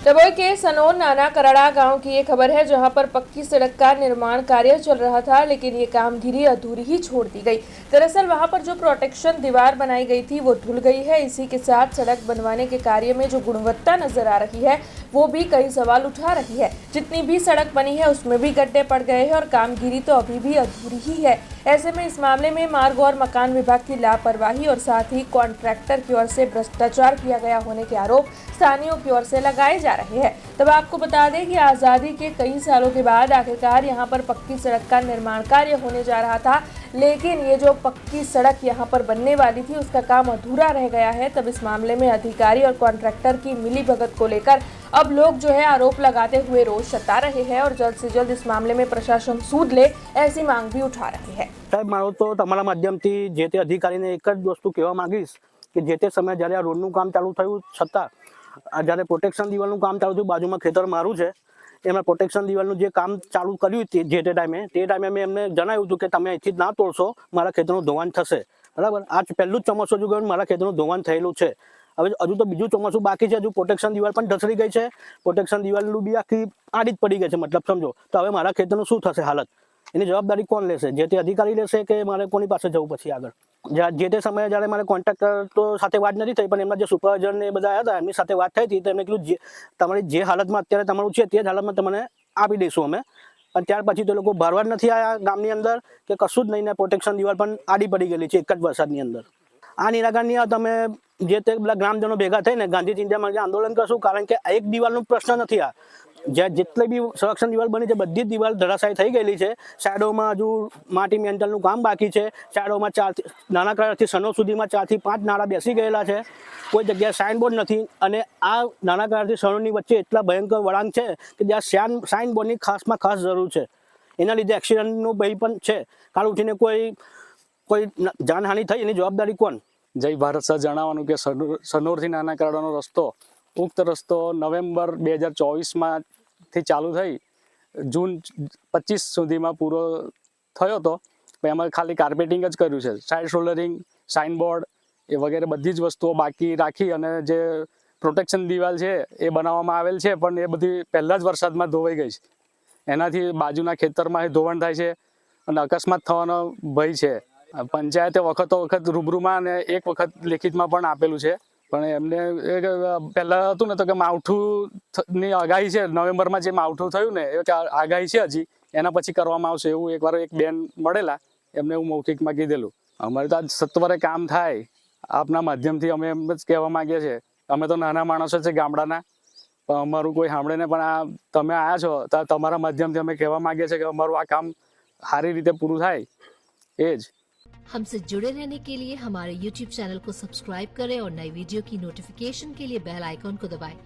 डभोई के सनोर नाना कराड़ा गांव की ये खबर है, जहां पर पक्की सड़क का निर्माण कार्य चल रहा था, लेकिन ये कामगिरी अधूरी ही छोड़ दी गई। दरअसल वहां पर जो प्रोटेक्शन दीवार बनाई गई थी वो ढुल गई है। इसी के साथ सड़क बनवाने के कार्य में जो गुणवत्ता नजर आ रही है वो भी कई सवाल उठा रही है। जितनी भी सड़क बनी है उसमें भी गड्ढे पड़ गए हैं और कामगिरी तो अभी भी अधूरी ही है। ऐसे में इस मामले में मार्ग और मकान विभाग की लापरवाही और साथ ही कॉन्ट्रैक्टर की ओर से भ्रष्टाचार किया गया होने के आरोप स्थानीयों की ओर से लगाए जा रहे हैं। तब आपको बता दें कि आज़ादी के कई सालों के बाद आखिरकार यहां पर पक्की सड़क का निर्माण कार्य होने जा रहा था, लेकिन ये जो पक्की सड़क यहां पर बनने वाली थी उसका काम अधूरा रह गया है। तब इस मामले में अधिकारी और कॉन्ट्रैक्टर की मिलीभगत को लेकर अब लोग जो है आरोप लगाते हुए रोष जता रहे हैं और जल्द से जल्द इस मामले में प्रशासन सूद ले, ऐसी मांग भी उठा रहे हैं। साहब, मारो तो तमारा माध्यमथी जे ते अधिकारीने एक ज वस्तु कहेवा मांगीश कि जे ते समय જ્યારે આ રોડનું કામ ચાલુ થયું છતાં જ્યારે પ્રોટેક્શન દિવાલનું કામ ચાલુ થયું, બાજુમાં ખેતર મારું છે, એમાં પ્રોટેક્શન દિવાલનું જે કામ ચાલુ કર્યું જે તે ટાઈમે મેં એમને જણાવ્યું હતું કે તમે અહીંથી ના તોડશો, મારા ખેતરનું ધોવાણ થશે, બરાબર। આ પહેલું જ ચોમાસું હજુ ગયું, મારા ખેતરનું ધોવાણ થયેલું છે। હવે હજુ તો બીજું ચોમાસું બાકી છે, હજુ પ્રોટેક્શન દિવાલ પણ ઢસડી ગઈ છે, પ્રોટેક્શન દિવાલનું બી આખી આડી જ પડી ગઈ છે, મતલબ સમજો। તો હવે મારા ખેતરનું શું થશે હાલત, એની જવાબદારી કોણ લેશે? જે તે અધિકારી લેશે કે મારે કોની પાસે જવું પછી આગળ? જે તે સમયે જ્યારે મારે કોન્ટ્રાક્ટર તો સાથે વાત નથી થઈ, પણ એમના જે સુપરવાઇઝર ને એ બધા આવ્યા હતા, એમની સાથે વાત થઈ હતી, તો એમને કીધું તમારી જે હાલતમાં અત્યારે તમારું છે તે જ હાલતમાં તમને આપી દઈશું અમે। અને ત્યાર પછી તો લોકો ભરવા જ નથી આવ્યા ગામની અંદર કે કશું જ નહીં, ને પ્રોટેક્શન દિવાલ પણ આડી પડી ગયેલી છે એક જ વરસાદની અંદર। આ નિરાકરણની તમે જે તે બધા ગ્રામજનો ભેગા થઈને ગાંધી ચિંતામાં આંદોલન કરશું, કારણ કે એક દિવાલનો પ્રશ્ન નથી। આ જ્યાં જેટલી બી સંરક્ષણ દિવાલ બની છે બધી જ દિવાલ ધરાશાયી થઈ ગયેલી છે। સાઈડોમાં હજુ માટી મેન્ટલનું કામ બાકી છે। સાઈડોમાં નાના કરારથી સનો સુધીમાં 4 થી 5 નાળા બેસી ગયેલા છે। કોઈ જગ્યાએ સાઇનબોર્ડ નથી, અને આ નાના કરારથી સનોની વચ્ચે એટલા ભયંકર વળાંક છે કે જ્યાં સાઇનબોર્ડની ખાસમાં ખાસ જરૂર છે। એના લીધે એક્સિડન્ટનો ભય પણ છે। કાલ ઉઠીને કોઈ જાનહાનિ થઈ એની જવાબદારી કોણ? જય ભારત સર જણાવવાનું કે સનોરથી નાના કરાડાનો રસ્તો, ઉક્ત રસ્તો નવેમ્બર 2024 થી ચાલુ થઈ જૂન 25 સુધીમાં પૂરો થયો હતો। એમાં ખાલી કાર્પેટિંગ જ કર્યું છે, સાઇડ શોલ્ડરિંગ, સાઇનબોર્ડ એ વગેરે બધી જ વસ્તુઓ બાકી રાખી અને જે પ્રોટેક્શન દિવાલ છે એ બનાવવામાં આવેલ છે, પણ એ બધી પહેલા જ વરસાદમાં ધોવાઈ ગઈ છે। એનાથી બાજુના ખેતરમાં ધોવાણ થાય છે અને અકસ્માત થવાનો ભય છે। પંચાયતે વખત રૂબરૂમાં અને એક વખત લેખિતમાં પણ આપેલું છે, પણ એમને પહેલાં હતું ને તો કે માવઠુંની આગાહી છે, નવેમ્બરમાં જે માવઠું થયું ને એ આગાહી છે હજી, એના પછી કરવામાં આવશે એવું એકવાર એક બેન મળેલા, એમને એવું મૌખિકમાં કીધેલું। અમારે તો આજ સત્વરે કામ થાય આપના માધ્યમથી અમે એમ જ કહેવા માંગીએ છીએ। અમે તો નાના માણસો છે ગામડાના, પણ અમારું કોઈ સાંભળે ને, પણ આ તમે આવ્યા છો તો તમારા માધ્યમથી અમે કહેવા માંગીએ છીએ કે અમારું આ કામ સારી રીતે પૂરું થાય। એ જ हमसे जुड़े रहने के लिए हमारे YouTube चैनल को सब्सक्राइब करें और नई वीडियो की नोटिफिकेशन के लिए बेल आइकॉन को दबाएं।